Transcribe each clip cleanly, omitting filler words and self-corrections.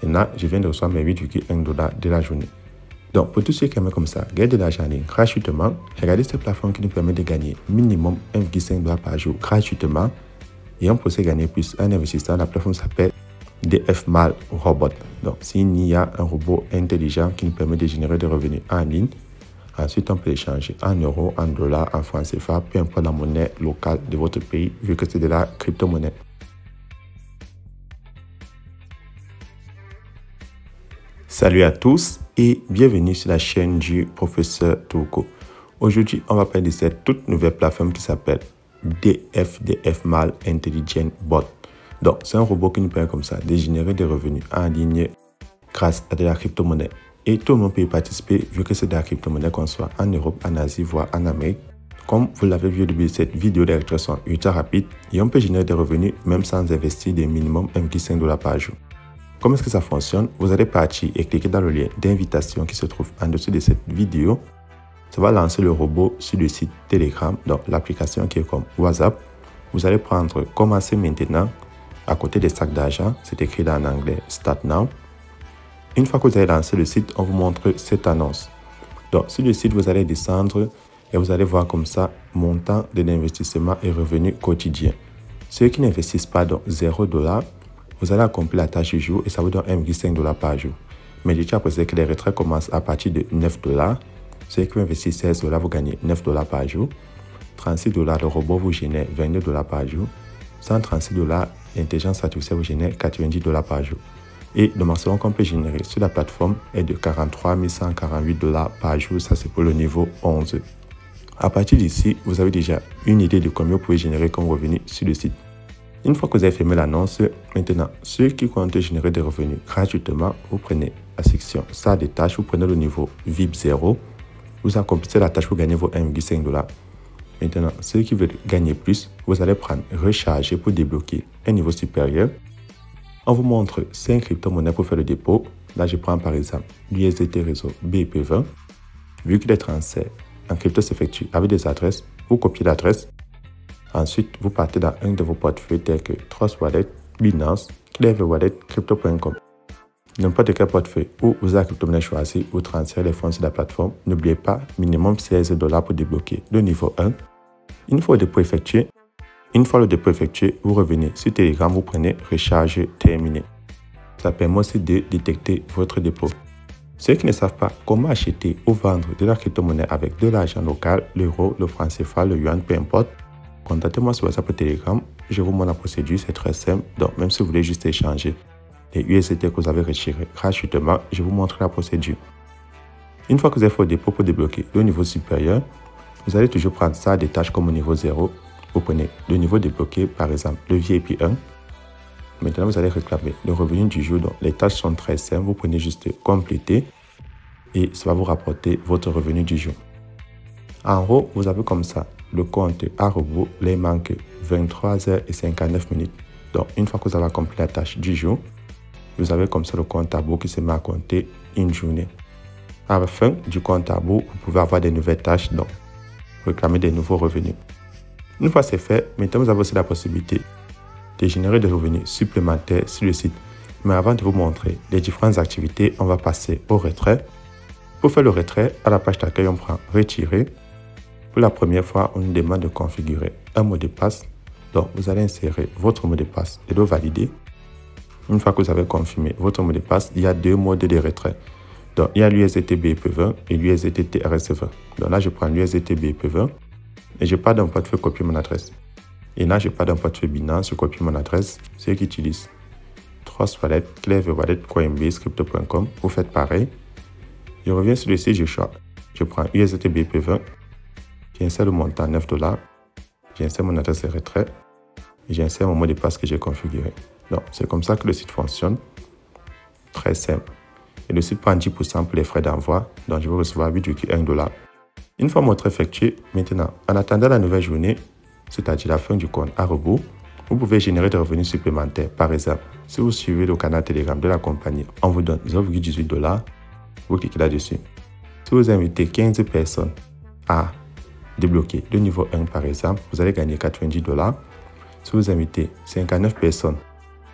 Maintenant, je viens de recevoir mes 8,1 $ de la journée. Donc, pour tous ceux qui aiment comme ça, gagner de l'argent en ligne gratuitement, regardez cette plateforme qui nous permet de gagner minimum 1,5 $ par jour gratuitement. Et on peut aussi gagner plus en investissant. La plateforme s'appelle DFMAL Robot. Donc, s'il y a un robot intelligent qui nous permet de générer des revenus en ligne, ensuite on peut l'échanger en euros, en dollars, en francs CFA, peu importe la monnaie locale de votre pays, vu que c'est de la crypto-monnaie. Salut à tous et bienvenue sur la chaîne du professeur Touko. Aujourd'hui, on va parler de cette toute nouvelle plateforme qui s'appelle DFMAL Intelligent Bot. Donc, c'est un robot qui nous permet comme ça de générer des revenus en ligne grâce à de la crypto-monnaie. Et tout le monde peut y participer vu que c'est de la crypto-monnaie qu'on soit en Europe, en Asie, voire en Amérique. Comme vous l'avez vu au début de cette vidéo, les lectures sont ultra rapides et on peut générer des revenus même sans investir des minimum 1,5 $ par jour. Comment est-ce que ça fonctionne? Vous allez partir et cliquer dans le lien d'invitation qui se trouve en dessous de cette vidéo. Ça va lancer le robot sur le site Telegram, donc l'application qui est comme WhatsApp. Vous allez prendre Commencer maintenant. À côté des sacs d'argent, c'est écrit en anglais Start Now. Une fois que vous avez lancé le site, on vous montre cette annonce. Donc sur le site, vous allez descendre et vous allez voir comme ça montant de l'investissement et revenus quotidiens. Ceux qui n'investissent pas donc 0 $, vous allez accomplir la tâche du jour et ça vous donne 1,5 $ par jour. Mais j'ai déjà précisé que les retraits commencent à partir de 9 $. Ceux qui investissent 16 $, vous gagnez 9 $ par jour. 36 $, le robot vous génère 22 $ par jour. 136 $, l'intelligence artificielle vous génère 90 $ par jour. Et le maximum qu'on peut générer sur la plateforme est de 43 148 $ par jour. Ça, c'est pour le niveau 11. À partir d'ici, vous avez déjà une idée de combien vous pouvez générer comme revenu sur le site. Une fois que vous avez fermé l'annonce, maintenant, ceux qui comptent générer des revenus gratuitement, vous prenez la section Salle des tâches, vous prenez le niveau VIP 0, vous accomplissez la tâche pour gagner vos 1,5 $. Maintenant, ceux qui veulent gagner plus, vous allez prendre Recharger pour débloquer un niveau supérieur. On vous montre 5 crypto-monnaies pour faire le dépôt. Là, je prends par exemple l'USDT réseau BEP20. Vu que les transferts en crypto s'effectuent avec des adresses, vous copiez l'adresse. Ensuite, vous partez dans un de vos portefeuilles tels que Trust Wallet, Binance, Clever Wallet, Crypto.com. N'importe quel portefeuille où vous avez la crypto-monnaie choisie, vous transférez les fonds sur la plateforme. N'oubliez pas, minimum 16 $ pour débloquer le niveau 1. Une fois le dépôt effectué, vous revenez sur Telegram, vous prenez Recharge terminé. Ça permet aussi de détecter votre dépôt. Ceux qui ne savent pas comment acheter ou vendre de la crypto-monnaie avec de l'argent local, l'euro, le franc CFA, le yuan, peu importe, contactez-moi sur WhatsApp ou Telegram. Je vous montre la procédure, c'est très simple. Donc, même si vous voulez juste échanger les USDT que vous avez retirés gratuitement, je vous montre la procédure. Une fois que vous avez fait le dépôt pour débloquer le niveau supérieur, vous allez toujours prendre ça des tâches comme au niveau 0. Vous prenez le niveau débloqué, par exemple le VIP 1. Maintenant, vous allez réclamer le revenu du jour. Donc, les tâches sont très simples. Vous prenez juste compléter et ça va vous rapporter votre revenu du jour. En haut, vous avez comme ça le compte à rebours. Là, il manque 23h59. Donc, une fois que vous avez accompli la tâche du jour, vous avez comme ça le compte à rebours qui se met à compter une journée. À la fin du compte à rebours, vous pouvez avoir des nouvelles tâches, donc réclamer des nouveaux revenus. Une fois c'est fait, maintenant vous avez aussi la possibilité de générer des revenus supplémentaires sur le site. Mais avant de vous montrer les différentes activités, on va passer au retrait. Pour faire le retrait, à la page d'accueil, on prend Retirer. Pour la première fois, on nous demande de configurer un mot de passe. Donc, vous allez insérer votre mot de passe et le valider. Une fois que vous avez confirmé votre mot de passe, il y a deux modes de retrait. Donc, il y a l'USDT BEP20 et l'USDT TRS20. Donc là, je prends l'USDT BEP20 et je pars d'un portefeuille copier mon adresse. Et là, je pars d'un portefeuille Binance, je copie mon adresse. Ceux qui utilisent Trust Wallet, Clever Wallet, Coinbase, Crypto.com, vous faites pareil. Je reviens sur le site, je prends USDT BEP20, j'insère le montant 9 $, j'insère mon adresse de retrait et j'insère mon mot de passe que j'ai configuré. Donc, c'est comme ça que le site fonctionne. Très simple. Et le site prend 10% pour les frais d'envoi, donc je vais recevoir 8,1 $. Une fois mon retrait effectué, maintenant, en attendant la nouvelle journée, c'est-à-dire la fin du compte à rebours, vous pouvez générer des revenus supplémentaires. Par exemple, si vous suivez le canal Telegram de la compagnie, on vous donne 0,18 $, vous cliquez là-dessus. Si vous invitez 15 personnes à débloquer le niveau 1 par exemple, vous allez gagner 90 $. Si vous invitez 59 personnes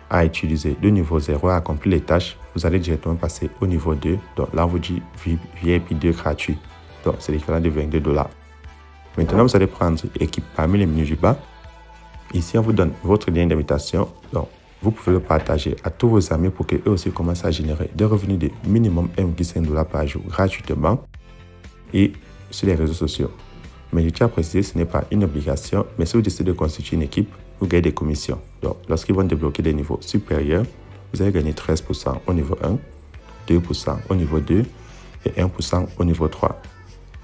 à utiliser le niveau 0 et à accomplir les tâches, vous allez directement passer au niveau 2. Donc là, on vous dit VIP 2 gratuit. Donc c'est l'équivalent de $22. Maintenant, vous allez prendre équipe parmi les menus du bas. Ici, on vous donne votre lien d'invitation. Donc, vous pouvez le partager à tous vos amis pour qu'eux aussi commencent à générer des revenus de minimum $1,5 par jour gratuitement et sur les réseaux sociaux. Mais je tiens à préciser, ce n'est pas une obligation, mais si vous décidez de constituer une équipe, vous gagnez des commissions. Donc, lorsqu'ils vont débloquer des niveaux supérieurs, vous allez gagner 13% au niveau 1, 2% au niveau 2 et 1% au niveau 3.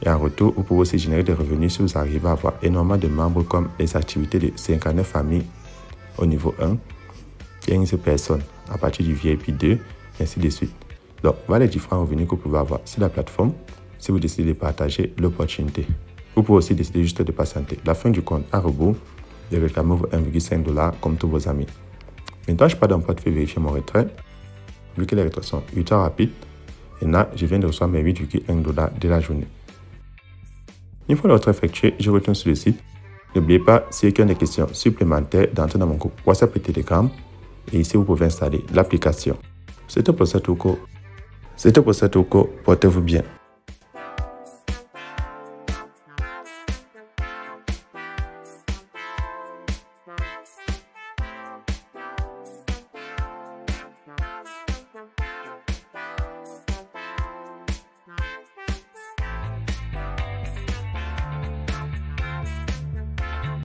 Et en retour, vous pouvez aussi générer des revenus si vous arrivez à avoir énormément de membres comme les activités de 59 familles au niveau 1, 15 personnes à partir du VIP 2, et ainsi de suite. Donc, voilà les différents revenus que vous pouvez avoir sur la plateforme si vous décidez de partager l'opportunité. Vous pouvez aussi décider juste de patienter la fin du compte à rebours et réclamer vos $1,5 comme tous vos amis. Maintenant, je pars dans mon portefeuille vérifier mon retrait. Vu que les retraits sont ultra rapides, et là, je viens de recevoir mes $8,1 de la journée. Une fois le retrait effectué, je retourne sur le site. N'oubliez pas, si quelqu'un a des questions supplémentaires, d'entrer dans mon groupe WhatsApp et Telegram. Et ici, vous pouvez installer l'application. C'était pour ça, Touko. Portez-vous bien.